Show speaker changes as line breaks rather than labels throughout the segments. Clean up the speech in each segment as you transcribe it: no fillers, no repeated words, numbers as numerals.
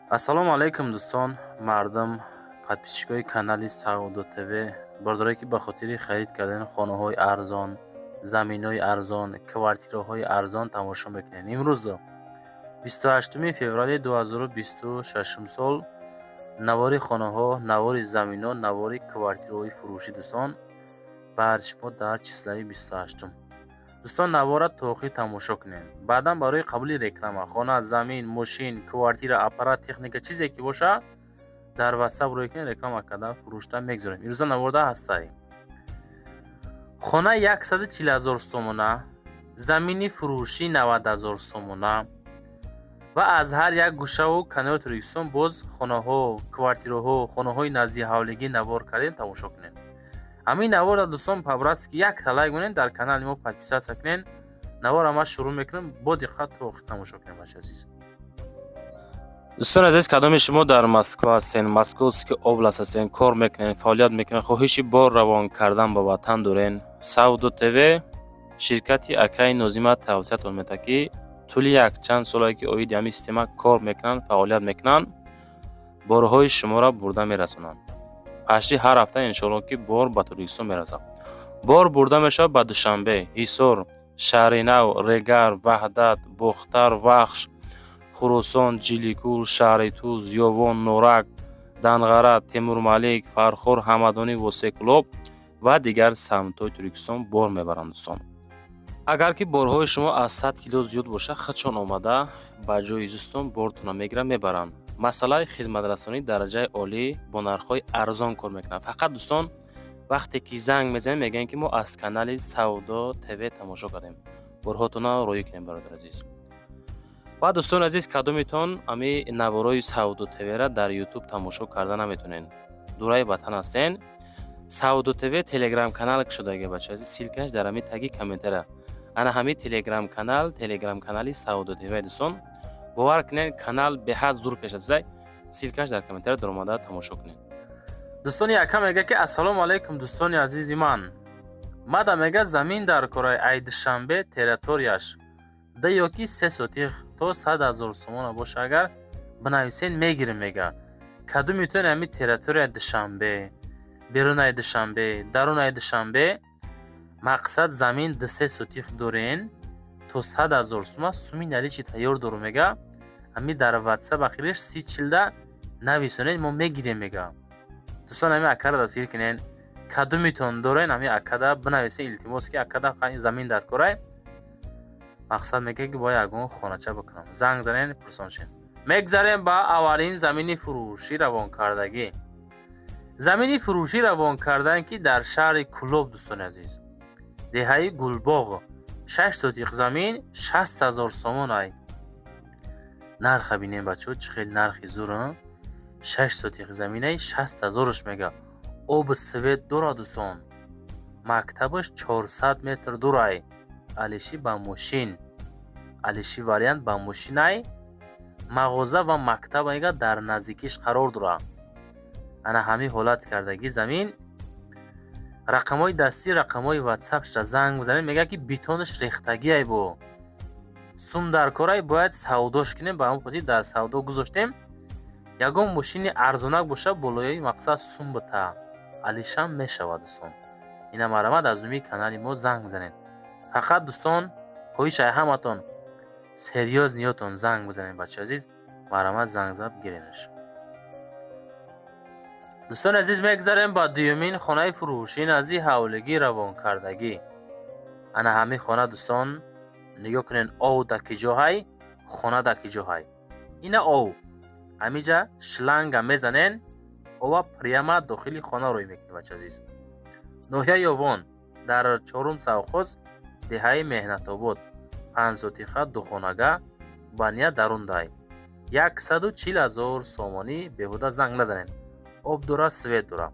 ассалому алайкум дӯстон, мардум, подписчикои канали Саудо ТВ, бордоре ки ба хотири харид кардани хонаҳои арзон, заминҳои арзон, квартираҳои арзон тамошо мекунед. Имрӯз 28 феврали 2026 сол навори хонаҳо, навори заминҳо, навори квартираҳои фурӯшӣ дӯстон бар шумо дар числаи 28. дӯстон навора то охир тамошо кунед. баъдан барои қабули реклама, хона, замин, мошин, квартира, аппарат, техника чизе ки боша дар WhatsApp рӯй кунед, реклама карда фурӯшта мегузорем. ирӯза наворда ҳастай. хона 140 000 сомона, замини фурӯшӣ 90 000 сомона ва аз ҳар як гӯшаву канори Торкистон боз хонаҳо, квартираҳо, хонаҳои назди ҳавлигӣ навор кардем, тамошо кунед. ҳамин наворда дӯстон по-братски як талайк монед, дар канали мо подписатсия кунед. навора ма шурӯъ мекунем, бо диққат то охир тамошо кунед бачаи азиз. дӯстони азиз, кадоми шумо дар Москва ҳастен, Московский област ҳастен, кор мекунед, фаъолият мекунед, хоҳиши бор равон кардан ба ватан дорен, Саудо ТВ ширкати Акаи Нозима тавсиятон метавад ки тӯли як чанд солае ки оиди ҳамин система кор мекунанд, фаъолият мекунанд, борҳои шуморо бурда мерасонанд. пашти ҳар ҳафта иншоалло ки бор ба Торкистон мерасад. бор бурда мешавад ба Душанбе, Ҳисор, Шаҳри Нав, Регар, Ваҳдат, Бухтар, Вахш, Хурусон, Ҷиликул, Шаҳри Туз, Ёвон, Норак, Данғара, Темурмалик, Фархор, Ҳамадонӣ, Восекулоб ва дигар самтҳои Торкистон бор мебаранд. дӯстон, агар ки борҳои шумо аз 100 кило зиёд боша, худшон омада ба ҷои изистон бортона мегиранд, мебаранд. масъалаи хизматрасонӣ дараҷаи олӣ бо нархҳои арзон кор мекунанд. фақат дӯстон, вақте ки занг мезанем мегӯем ки мо аз канали Саудо ТВ тамошо кардем. борҳотона роӣ кунем бародар азиз. ва дӯстони азиз, кадомитон ами навораи Саудо ТВ-ра дар YouTube тамошо карда наметонен, дураи ватан ҳастен, Саудо ТВ телеграм канал кушодаги бача азиз, силкаш дар ҳамин таги комментария. ана ҳамин телеграм канали Саудо ТВ дӯстон, бовар кунед, канал беҳад зур пеш афзай. силкаш дар комментария дар омада тамошо кунед. дӯстони якам мега ки ассалому алайкум дӯстони азизи ман. мада мега замин дар кораи Айдушанбе территорияш да ёки 3 сотих то 100 000 сомона боша, агар бинависен мегирем мега. кадомитон ами территория Душанбе, берунаи Душанбе, дарунаи Душанбе, мақсад замин 2 сотих дорен то 100 000 сума, суми наличи тайёр дору мега. ами дар WhatsApp ахириш 3040 нависонед, мо мегирем мега. дӯстон, ами акада дастгир кунед. кадомитон дорен, ами акада бинависен, илтимос ки акада замин дар корай. мақсад мега ки бо ягон хонача бикунам. занг занен, пурсоншин. мегзарем ба аввалин замини фурӯшӣ равонкардагӣ. замини фурӯшӣ равон кардан ки дар шаҳри Кулоб, дӯстони азиз, деҳаи Гулбоғ, 6 сотих замин 60 000 сомон. ай нарха бинем бачаҳо, чӣ хел нархи зур. 6 сотих заминай 60 000 мега. оби свет дорад дӯстон. мактабаш 400 метр дур. ай алиши ба мошин, алиши вариант ба мошин. ай мағоза ва мактаб мега дар наздикиш қарор дорад. ана ҳамин ҳолат кардаги замин. рақамҳои дастӣ, рақамҳои WhatsApp-ша занг бизанем, мега ки бетонаш рехтагӣ. ай бо сум дар корай бояд савдош кунем, ба ҳамон хотир дар савдо гузоштем. ягон мошини арзонак боша, болояи мақсад сум бита алишам мешавад. дӯстон, ина марамад аз уми канали мо занг бизанед. фақат дӯстон, хоҳишай ҳаматон серьёз ниётон занг бизанед бачаи азиз, марамад занг зад гиренаш. дӯстони азиз, мегзарем ба дуюмин хонаи фурӯшӣ назди ҳавлигӣ равонкардагӣ. ана ҳамин хона дӯстон, нигоҳ кунед, ов даки ҷоҳай, хона даки ҷоҳай. ина ов ҳамиҷа шланга мезанен, ова пряма дохили хона рӯй мекунед бачаи азиз. ноҳияи Ёвон дар 4 савхоз, деҳаи Меҳнатобод, 5 сотиха духонага, бания дарундай. 140 000 сомонӣ беҳуда занг назанед. об дора, свет дора.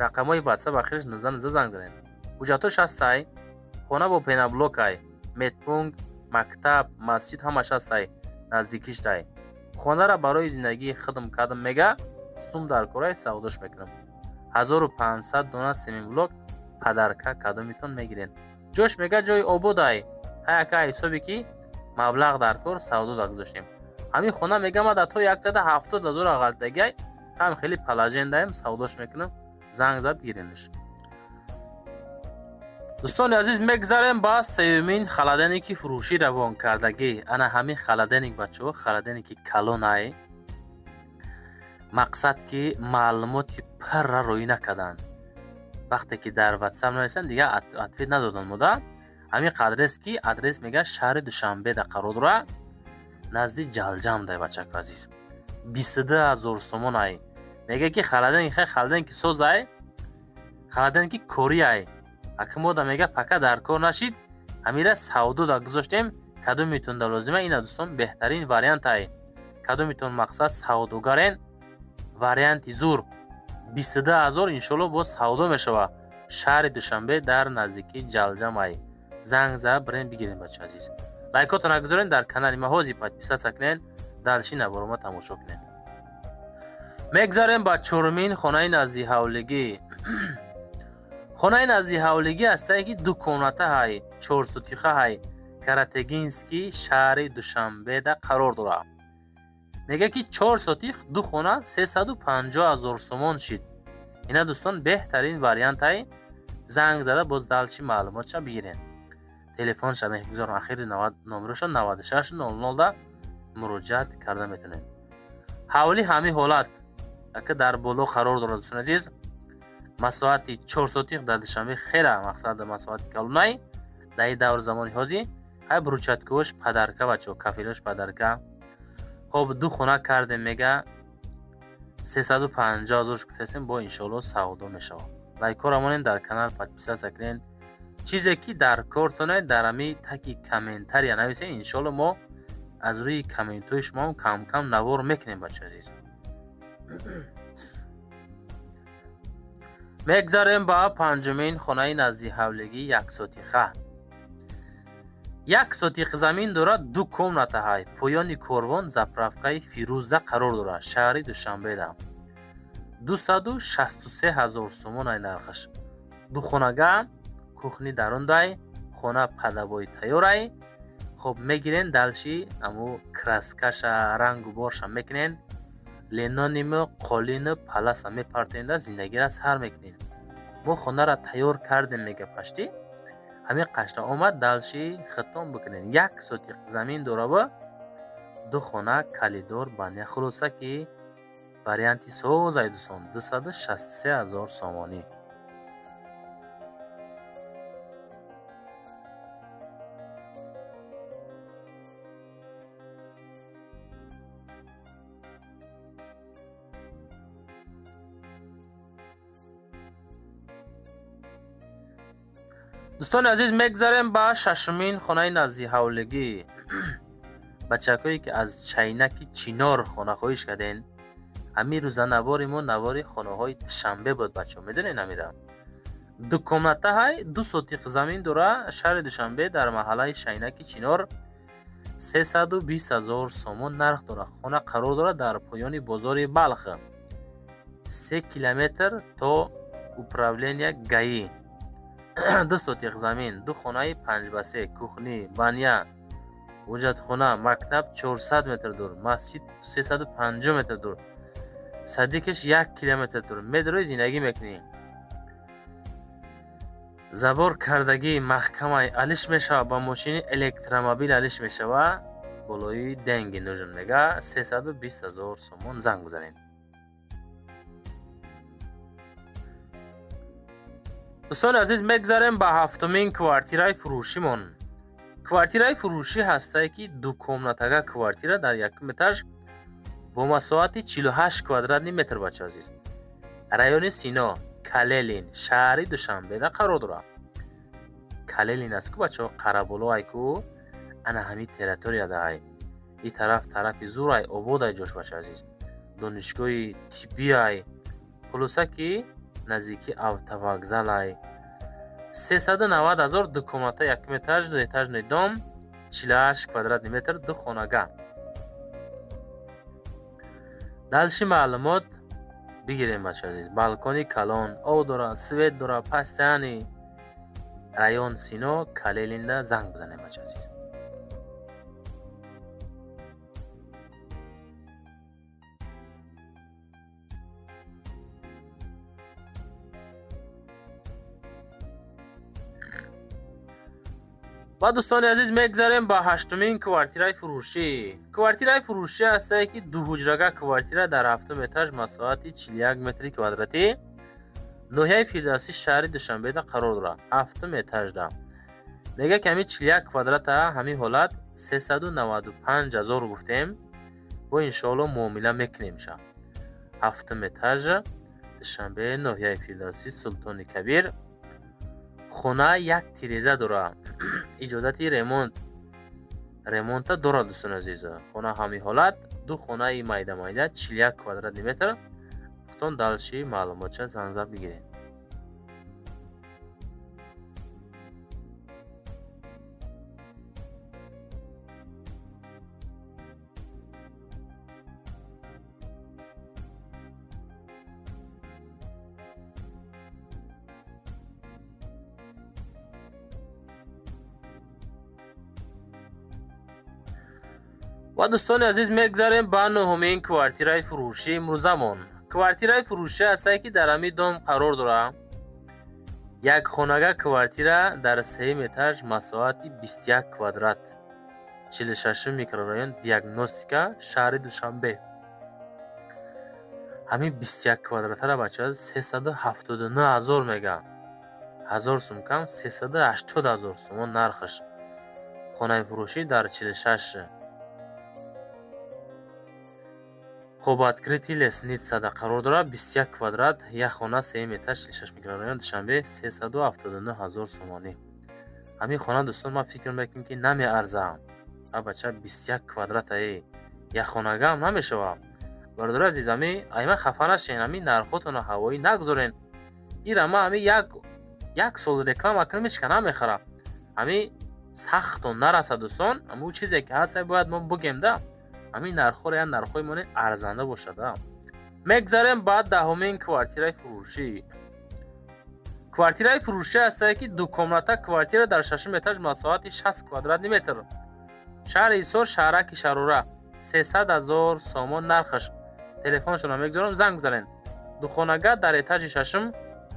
рақамҳои WhatsApp ахираш низа занг занед. ҳуҷҷатош ҳастай. хона бо пенаблокай, медпункт, мактаб, масҷид ҳамаш ҳастай, наздикиштай. хонара барои зиндагӣ хидм кардам мега, сум дар корай савдош мекунам. 1500 дона семинблок падарка кадомитон мегирен. ҷош мега ҷои ободай. ҳаяка ҳисобе ки маблағ дар кор савдо да гузоштем. ҳамин хона мегам дар то 170,000 ағалтагай хам хеле палажендаем савдош мекунам. занг зад бигиринш. дӯстони азиз, мегзарем ба сеюмин халаденики фурӯшӣ равонкардагӣ. ана ҳамин халаденик бачаҳо, халаденики калонай. мақсад ки маълумоти парра рӯй накардан. вақте ки дар WhatsApp нависанд дига ответ надодан мода. ҳамин адрес ки адрес мега шаҳри Душанбеда қарор дорад. назди Ҷалҷам дай бачако азиз. 22,000 сомон ай. мега ки халаденики соз ай. халаденики кори ай. акмода мега пака дар кор нашид. ҳамира савдо да гузоштем. кадомитон да лозима ина дӯстон беҳтарин вариант ай. кадомитон мақсад савдогарен. варианти зур 22,000 иншоалло бо савдо мешава. шаҳри Душанбе дар наздики Ҷалҷам ай. занг за бирем бигирем бача азиз. лайкотон гузорен, дар канали ма ҳозир подписатсия кунен, далши наборома тамошо кунен. мегзарем ба чорумин хонаи назди ҳавлигӣ. хонаи назди ҳавлигӣ ҳастае ки ду комната ҳай, 4 сутиха ҳай, Каратегинский, шаҳри Душанбеда қарор дорад. мега ки 4 сотих ду хона 350,000 сомон шид. ина дӯстон беҳтарин вариант ай. занг зада боз далши маълумотша бигирен. телефонша мегузорам ахири номероша 9600 да муроҷиат карда метавонед. ҳавли ҳамин ҳолат ака дар боло қарор дорад дӯстон азиз. масоати 4 сотих дар Душанбе хела мақсад масоати калонай. дар ин давр замони ҳозир ҳай бручаткош падарка бачо кафелош падарка. хоб ду хона кардем мега 350,000 кутасем бо иншоалло савдо мешава. лайкора монен, дар канал подписатсия кунен. чизе ки дар кортоне дар ами таки комментария нависен. иншоалло мо аз рӯи комментои шумо кам кам навор мекунем бача азиз. мегзарем ба панҷумин хонаи назди ҳавлигӣ 1 сотиха. 1 сотих замин дорад, ду комната ҳай. поёни корвон заправкаи Фирӯза қарор дорад. шаҳри Душанбеда. 263,000 сомон ай нархаш. ду хонага кухни дарундай, хона падабои тайёрай. хоб мегирен далши аму краскаша рангу борша мекунен. ленонимо қолину паласа мепартоинда зиндагира сар мекунен. мо хонара тайёр кардем мега пашти. ҳамин қашта омад далши хитом бикунен. 1 сотих замин дораба ду хона калидор бания. хулоса ки варианти соз ай дӯстон. 263,000 сомонӣ. дӯстони азиз, мегзарем ба шашумин хонаи назди ҳавлигӣ. бачакое ки аз чайнаки чинор хонахоҳиш карден. ҳамин рӯза навори мо навори хонаҳои Душанбе буд бачаҳо. медонен амира. ду комната ҳай, 2 сотих замин дора. шаҳри Душанбе дар маҳаллаи Шайнаки Чинор 320,000 сомон нарх дора. хона қарор дора дар поёни бозори Балх. 3 километр то управления ГАИ. 2 сотих замин, ду хонаи 5 кухни, бания, ҳуҷҷатхона, мактаб 400 метр дур, масҷид 350 метр дур, садикаш 1 километр дур. медорои зиндагӣ мекунӣ. забор кардагӣ маҳкамаи алиш мешава, ба мошини электромобил алиш мешава. болои денги нужн мега 320,000 сомон. занг бизанед. дӯстони азиз, мегзарем ба ҳафтумин квартираи фурӯшимон. квартираи фурӯшӣ ҳастае ки ду комнатага квартира дар якум этаж бо масоати 48 квадратни метр бача азиз. райони Сино, Калелин, шаҳри Душанбеда қарор дорад. Калелин аст ку бачаҳо, қараболо ай ку. ана ҳамин территорияда ай. ин тарафи зур ай, обод ай ҷош бача азиз. донишгоҳи тиббӣ ай. хулоса ки наздики автовокзал ай. 390,000 ду комната якум этаж, ду этажный дом, 48 квадратни метр, ду хонага. далши маълумот бигирем бача азиз. балкони калон, об дора, свет дора, пастяни. район Сино, Калелинда занг бизанем бача азиз. ва дӯстони азиз мегзарем ба ҳаштумин квартираи фурӯшӣ. Квартираи фурӯшӣ ҳастае ки дуҳуҷрага квартира дар ҳафтум этаж масоҳати 41 метри квадратӣ ноҳияи Фирдавсӣ шаҳри Душанбеда қарор дорад. Ҳафтум этажда. Мега ки ҳамин 41 квадрата ҳамин ҳолат 395,000 гуфтем. Бо иншоалло муомила мекунем ша. Ҳафтум этаж Душанбе ноҳияи Фирдавсӣ Султони Кабир. Хона як тиреза дорад. Иҷозати ремонта дорад дӯстони азиз. Хона ҳамин ҳолат ду хонаи майда 41 квадратный метр. Хутон далши маълумотша занза бигирем. ва дӯстони азиз мегзарем ба нӯҳумин квартираи фурӯшӣ имрӯзамон. Квартираи фурӯшӣ ҳастае ки дар ҳамин дом қарор дорад. Якхонага квартира дар сеюм этаж масоҳати 21 квадрат 46 микрорайон Диагностика шаҳри Душанбе. ҳамин 21 квадратара бача 379,000 мега. 1000 сум кам 380,000 сум нархаш. Хонаи фурӯшӣ дар 46 хоб открытий лестницада қарор дорад. 21 квадрат, як хона сеюм этаж 46 микрорайон Душанбе 379,000 сомонӣ. ҳамин хона дӯстон ман фикр мекунам ки намеарзад. Бача 21 квадрата як хонагам намешавад. Бародари азиз, айман хафа нашен, ҳамин нархотона ҳавоӣ нагзорен. ира ман ҳамин як сол реклама кунам ҳеч кана намехара. ҳамин сахтон нараса дӯстон. ҳамин чизе ки ҳаст бояд мо бугем да. ҳамин нархҳоро як нархҳои монен арзанда бошада. Мегзарем ба даҳумин квартираи фурӯшӣ. Квартираи фурӯшӣ ҳастае ки дукомната квартира дар шашум этаж масоҳати 60 квадратный метр. Шаҳри Ҳисор, шаҳраки Шарора 300,000 сомон нархаш. Телефоншона мегзорам, занг бизанен. Духонага дар этажи шашум,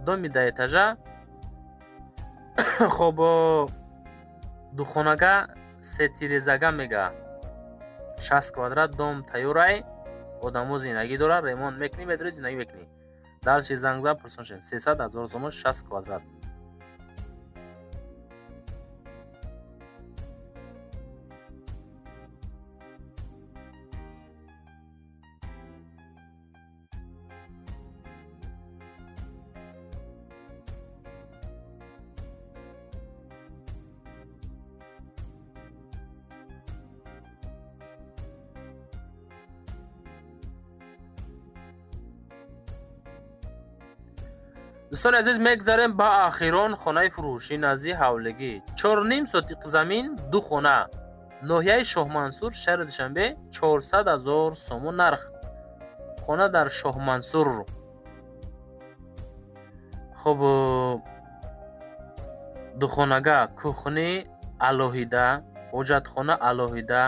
доми да этажа. хоб духонага сетирезага мега 60 квадрат дом тайёрай. Одамо зиндагӣ дорад, ремонт мекунӣ, медори зиндагӣ мекунӣ. Далши зангза пурсоншен 300,000 сомон 60 квадрат. дӯстони азиз мегзарем ба ахирон хонаи фурӯшӣ назди ҳавлигӣ. 4.5 сотиқ замин, ду хона. ноҳияи Шоҳмансур, шаҳри Душанбе 400,000 сомон нарх. хона дар Шоҳмансур. хоб духонага кухни алоҳида, ҳоҷатхона алоҳида,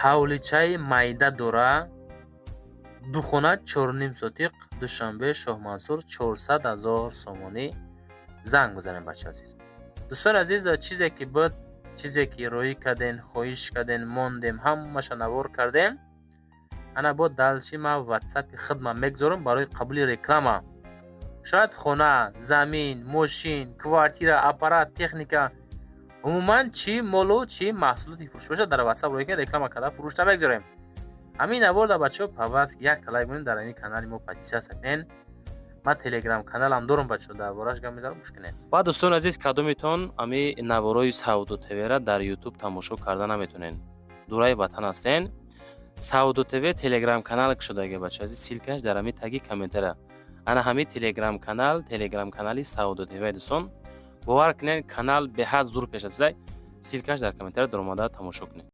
ҳавличаи майда дора. Духона 4.5 сотиқ, Душанбе, Шоҳмансур 400,000 сомонӣ. Занг бизанем бача азиз. дӯстони азиз, чизе ки буд, чизе ки роӣ кардем, хоҳиш кардем, мондем, ҳамаша навор кардем. ана бо далши ма ватсапи хидма мегзорам барои қабули реклама. шояд хона, замин, мошин, квартира, аппарат, техника, умуман чи молу чи маҳсулоти фурӯш бошад, дар ватсап роӣ кардем, реклама карда фурӯшта мегзорем. ҳамин наворда бачаҳо павваст як талайк бунем дар ҳамин канали мо подписа сакнен. ман телеграм каналам дорам бачаҳо, дар бораш гап мезанам, гӯш кунед. ва дӯстони азиз, кадомитон ҳамин наворои Саудо ТВ-ра дар YouTube тамошо карда наметонен. дураи ватан ҳастен. Саудо ТВ телеграм канал шудаги бачаҳо азиз, силкаш дар ҳамин таги комментария. ана ҳамин телеграм канали Саудо ТВ дӯстон. бовар кунед, канал беҳад зур пеш афзай. силкаш дар комментария дар омада тамошо кунед.